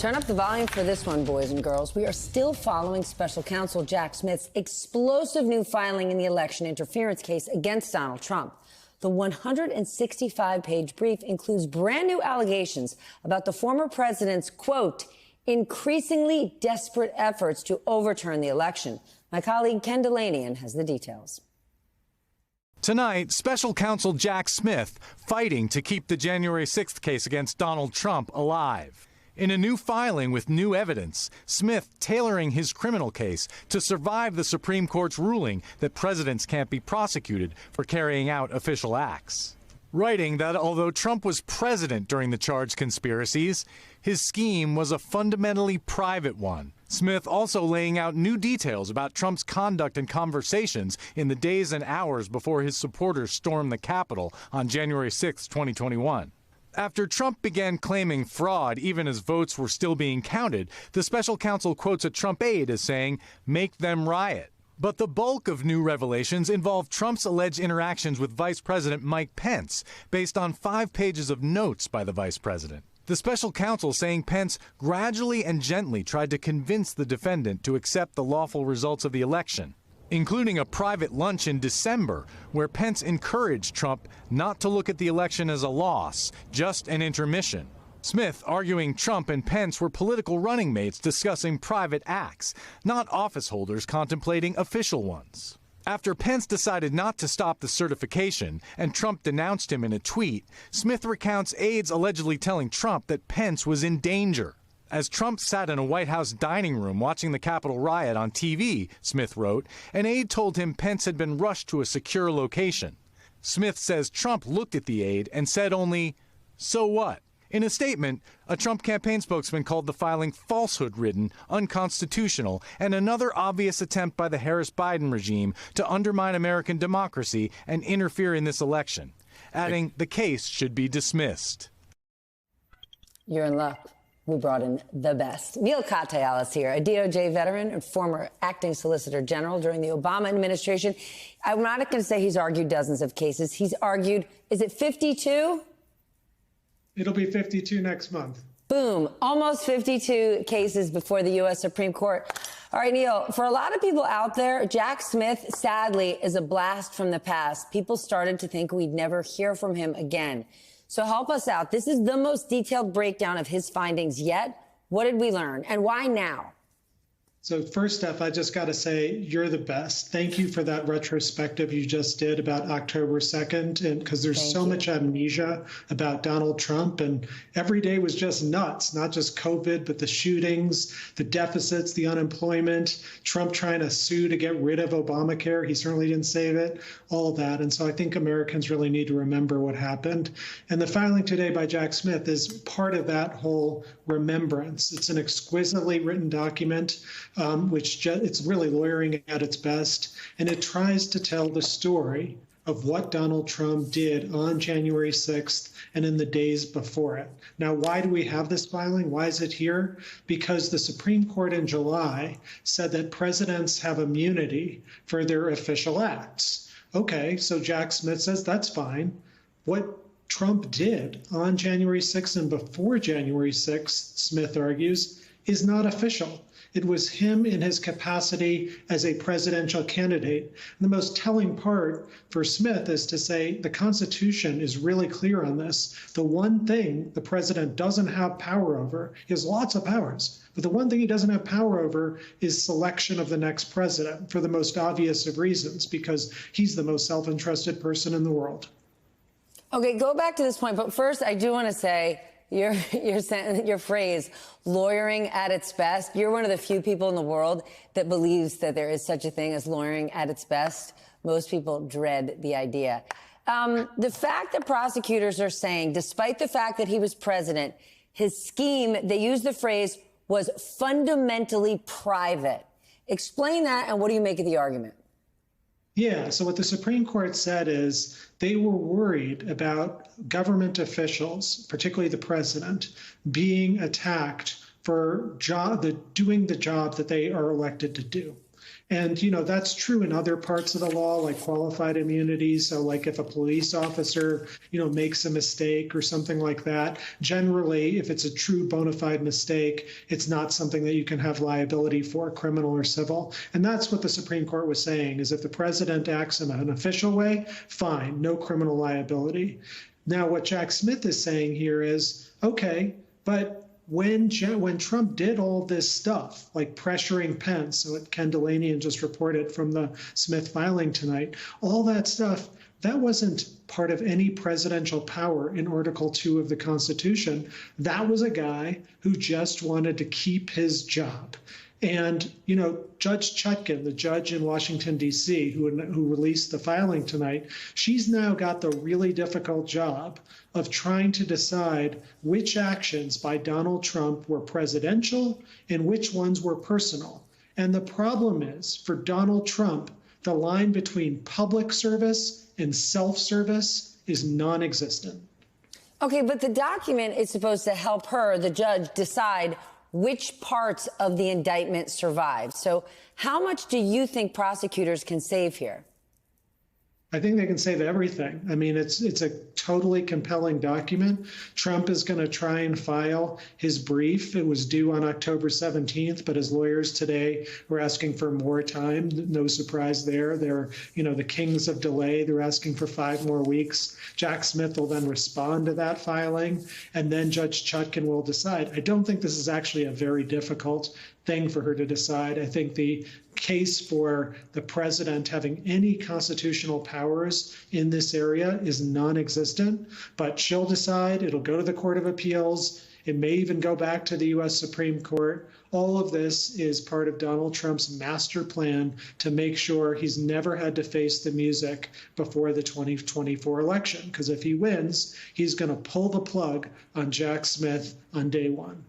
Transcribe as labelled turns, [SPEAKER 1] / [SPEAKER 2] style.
[SPEAKER 1] Turn up the volume for this one, boys and girls. We are still following special counsel Jack Smith's explosive new filing in the election interference case against Donald Trump. The 165-page brief includes brand new allegations about the former president's, quote, increasingly desperate efforts to overturn the election. My colleague Ken Dilanian has the details.
[SPEAKER 2] Tonight, special counsel Jack Smith fighting to keep the January 6th case against Donald Trump alive. In a new filing with new evidence, Smith tailoring his criminal case to survive the Supreme Court's ruling that presidents can't be prosecuted for carrying out official acts. Writing that although Trump was president during the charged conspiracies, his scheme was a fundamentally private one. Smith also laying out new details about Trump's conduct and conversations in the days and hours before his supporters stormed the Capitol on January 6, 2021. After Trump began claiming fraud even as votes were still being counted, the special counsel quotes a Trump aide as saying, "Make them riot." But the bulk of new revelations involve Trump's alleged interactions with Vice President Mike Pence, based on 5 pages of notes by the vice president. The special counsel saying Pence gradually and gently tried to convince the defendant to accept the lawful results of the election, including a private lunch in December where Pence encouraged Trump not to look at the election as a loss, just an intermission. Smith arguing Trump and Pence were political running mates discussing private acts, not office holders contemplating official ones. After Pence decided not to stop the certification and Trump denounced him in a tweet, Smith recounts aides allegedly telling Trump that Pence was in danger. As Trump sat in a White House dining room watching the Capitol riot on TV, Smith wrote, an aide told him Pence had been rushed to a secure location. Smith says Trump looked at the aide and said only, "So what?" In a statement, a Trump campaign spokesman called the filing falsehood-ridden, unconstitutional, and another obvious attempt by the Harris-Biden regime to undermine American democracy and interfere in this election, adding the case should be dismissed.
[SPEAKER 1] You're in luck. We brought in the best. Neil Katyal is here, a DOJ veteran and former acting solicitor general during the Obama administration. I'm not going to say he's argued dozens of cases. He's argued, is it 52?
[SPEAKER 3] It'll be 52 next month.
[SPEAKER 1] Boom. Almost 52 cases before the U.S. Supreme Court. All right, Neil, for a lot of people out there, Jack Smith, sadly, is a blast from the past. People started to think we'd never hear from him again. So help us out. This is the most detailed breakdown of his findings yet. What did we learn and why now?
[SPEAKER 3] So first, Steph, I just got to say you're the best. Thank you for that retrospective you just did about October 2nd, and because there's so much amnesia about Donald Trump, and every day was just nuts, not just COVID, but the shootings, the deficits, the unemployment, Trump trying to sue to get rid of Obamacare. He certainly didn't save it, all of that. And so I think Americans really need to remember what happened. And the filing today by Jack Smith is part of that whole remembrance. It's an exquisitely written document. It's really lawyering at its best, and it tries to tell the story of what Donald Trump did on January 6th and in the days before it. Now, why do we have this filing? Why is it here? Because the Supreme Court in July said that presidents have immunity for their official acts. Okay, so Jack Smith says that's fine. What Trump did on January 6th and before January 6th, Smith argues, is not official. It was him in his capacity as a presidential candidate. And the most telling part for Smith is to say the Constitution is really clear on this. The one thing the president doesn't have power over, he has lots of powers, but the one thing he doesn't have power over is selection of the next president for the most obvious of reasons, because he's the most self-interested person in the world.
[SPEAKER 1] Okay, go back to this point. But first, I do want to say, your phrase, lawyering at its best, you're one of the few people in the world that believes that there is such a thing as lawyering at its best. Most people dread the idea. The fact that prosecutors are saying, despite the fact that he was president, his scheme, they use the phrase, was fundamentally private. Explain that, and what do you make of the argument?
[SPEAKER 3] Yeah, so what the Supreme Court said is they were worried about government officials, particularly the president, being attacked for doing the job that they are elected to do. And, that's true in other parts of the law, like qualified immunity. So like if a police officer, makes a mistake or something like that, generally, if it's a true bona fide mistake, it's not something that you can have liability for, criminal or civil. And that's what the Supreme Court was saying, is if the president acts in an official way, fine, no criminal liability. Now, what Jack Smith is saying here is, okay, but when Trump did all this stuff, like pressuring Pence, so what Ken Delanian just reported from the Smith filing tonight, all that stuff, that wasn't part of any presidential power in Article 2 of the Constitution. That was a guy who just wanted to keep his job. And, Judge Chutkan, the judge in Washington, D.C., who released the filing tonight, she's now got the really difficult job of trying to decide which actions by Donald Trump were presidential and which ones were personal. And the problem is, for Donald Trump, the line between public service and self-service is non-existent.
[SPEAKER 1] Okay, but the document is supposed to help her, the judge, decide which parts of the indictment survived. So how much do you think prosecutors can save here?
[SPEAKER 3] I think they can save everything. I mean, it's a totally compelling document. Trump is going to try and file his brief. It was due on October 17th, but his lawyers today were asking for more time. No surprise there. They're, the kings of delay. They're asking for 5 more weeks. Jack Smith will then respond to that filing, and then Judge Chutkan will decide. I don't think this is actually a very difficult thing for her to decide. I think the case for the president having any constitutional powers in this area is non-existent, but she'll decide. It'll go to the Court of Appeals. It may even go back to the U.S. Supreme Court. All of this is part of Donald Trump's master plan to make sure he's never had to face the music before the 2024 election, because if he wins, he's going to pull the plug on Jack Smith on day one.